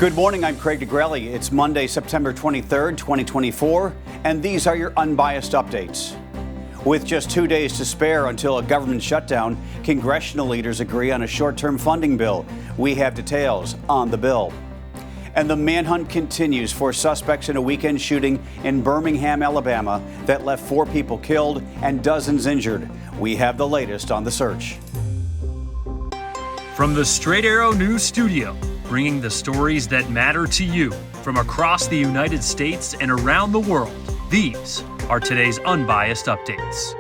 Good morning, I'm Craig DeGrelli. It's Monday, September 23rd, 2024, and these are your unbiased updates. With just 2 days to spare until a government shutdown, congressional leaders agree on a short-term funding bill. We have details on the bill. And the manhunt continues for suspects in a weekend shooting in Birmingham, Alabama that left 4 people killed and dozens injured. We have the latest on the search. From the Straight Arrow News Studio, bringing the stories that matter to you from across the United States and around the world, these are today's Unbiased Updates.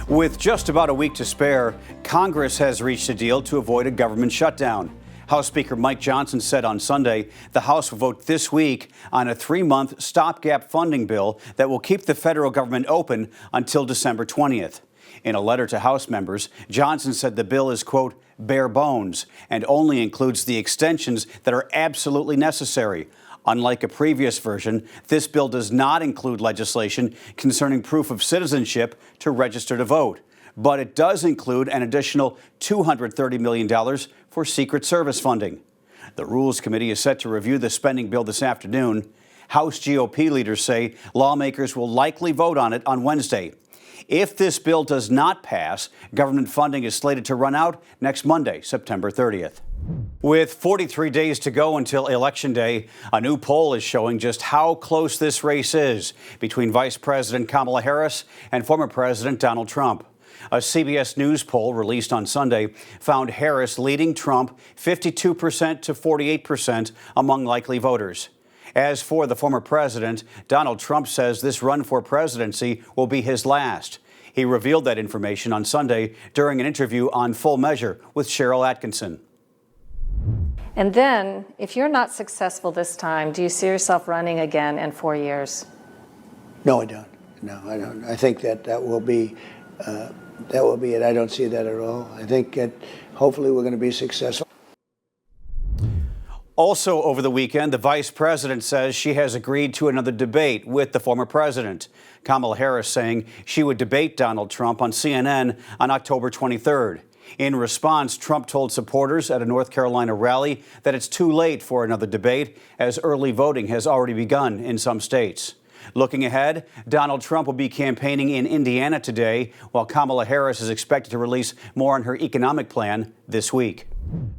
With just about a week to spare, Congress has reached a deal to avoid a government shutdown. House Speaker Mike Johnson said on Sunday the House will vote this week on a 3-month stopgap funding bill that will keep the federal government open until December 20th. In a letter to House members, Johnson said the bill is, quote, bare bones and only includes the extensions that are absolutely necessary. Unlike a previous version, this bill does not include legislation concerning proof of citizenship to register to vote. But it does include an additional $230 million for Secret Service funding. The Rules Committee is set to review the spending bill this afternoon. House GOP leaders say lawmakers will likely vote on it on Wednesday. If this bill does not pass, government funding is slated to run out next Monday, September 30th. With 43 days to go until Election Day, a new poll is showing just how close this race is between Vice President Kamala Harris and former President Donald Trump. A CBS News poll released on Sunday found Harris leading Trump 52% to 48% among likely voters. As for the former president, Donald Trump says this run for presidency will be his last. He revealed that information on Sunday during an interview on Full Measure with Cheryl Atkinson. And then, if you're not successful this time, do you see yourself running again in 4 years? No, I don't. No, I don't. I think that will be it. I don't see that at all. I think that hopefully we're going to be successful. Also over the weekend, the vice president says she has agreed to another debate with the former president. Kamala Harris saying she would debate Donald Trump on CNN on October 23rd. In response, Trump told supporters at a North Carolina rally that it's too late for another debate, as early voting has already begun in some states. Looking ahead, Donald Trump will be campaigning in Indiana today, while Kamala Harris is expected to release more on her economic plan this week.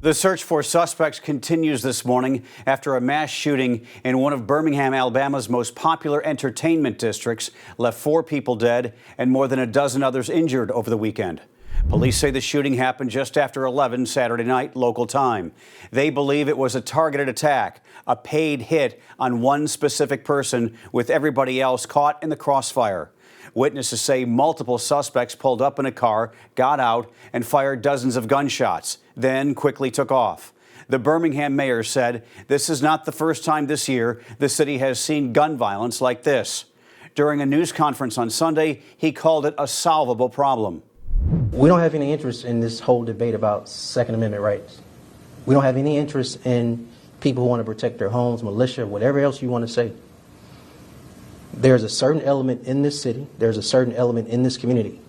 The search for suspects continues this morning after a mass shooting in one of Birmingham, Alabama's most popular entertainment districts left 4 people dead and more than a dozen others injured over the weekend. Police say the shooting happened just after 11 Saturday night local time. They believe it was a targeted attack, a paid hit on one specific person, with everybody else caught in the crossfire. Witnesses say multiple suspects pulled up in a car, got out, and fired dozens of gunshots, then quickly took off. The Birmingham mayor said this is not the first time this year the city has seen gun violence like this. During a news conference on Sunday, he called it a solvable problem. We don't have any interest in this whole debate about Second Amendment rights. We don't have any interest in people who want to protect their homes, militia, whatever else you want to say. There's a certain element in this city, there's a certain element in this community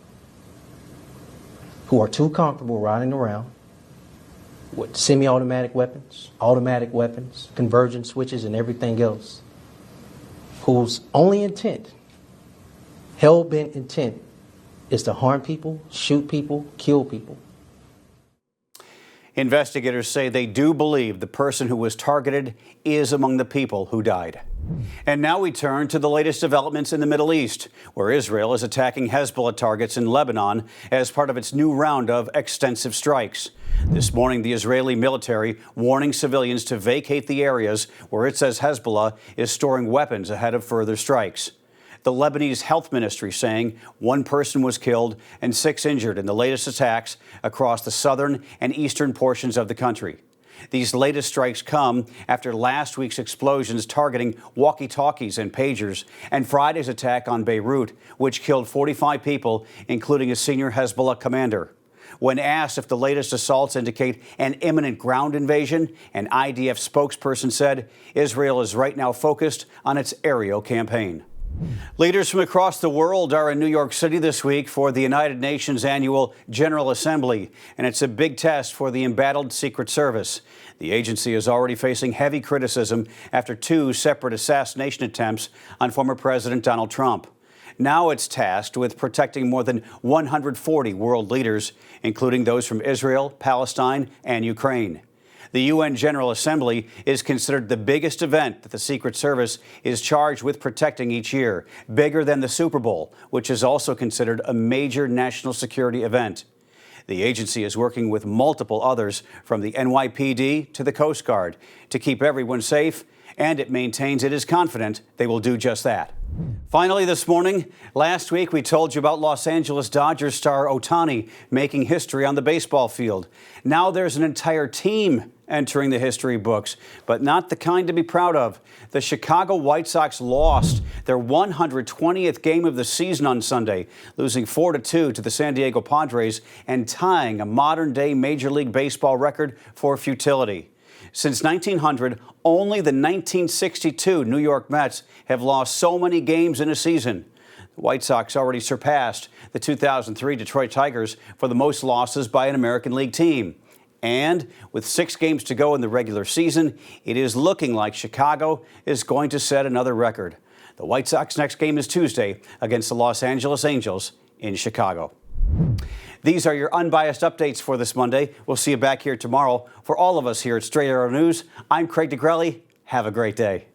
who are too comfortable riding around with semi-automatic weapons, automatic weapons, conversion switches, and everything else, whose only intent, hell-bent intent, is to harm people, shoot people, kill people. Investigators say they do believe the person who was targeted is among the people who died. And now we turn to the latest developments in the Middle East, where Israel is attacking Hezbollah targets in Lebanon as part of its new round of extensive strikes. This morning, the Israeli military warning civilians to vacate the areas where it says Hezbollah is storing weapons ahead of further strikes. The Lebanese health ministry saying 1 person was killed and 6 injured in the latest attacks across the southern and eastern portions of the country. These latest strikes come after last week's explosions targeting walkie-talkies and pagers and Friday's attack on Beirut, which killed 45 people, including a senior Hezbollah commander. When asked if the latest assaults indicate an imminent ground invasion, an IDF spokesperson said Israel is right now focused on its aerial campaign. Leaders from across the world are in New York City this week for the United Nations Annual General Assembly, and it's a big test for the embattled Secret Service. The agency is already facing heavy criticism after 2 separate assassination attempts on former President Donald Trump. Now it's tasked with protecting more than 140 world leaders, including those from Israel, Palestine, and Ukraine. The UN General Assembly is considered the biggest event that the Secret Service is charged with protecting each year, bigger than the Super Bowl, which is also considered a major national security event. The agency is working with multiple others, from the NYPD to the Coast Guard, to keep everyone safe, and it maintains it is confident they will do just that. Finally this morning, last week we told you about Los Angeles Dodgers star Ohtani making history on the baseball field. Now there's an entire team entering the history books, but not the kind to be proud of. The Chicago White Sox lost their 120th game of the season on Sunday, losing 4-2 to the San Diego Padres and tying a modern-day Major League Baseball record for futility. Since 1900, only the 1962 New York Mets have lost so many games in a season. The White Sox already surpassed the 2003 Detroit Tigers for the most losses by an American League team. And with 6 games to go in the regular season, it is looking like Chicago is going to set another record. The White Sox next game is Tuesday against the Los Angeles Angels in Chicago. These are your unbiased updates for this Monday. We'll see you back here tomorrow. For all of us here at Straight Arrow News, I'm Craig DeGrelli. Have a great day.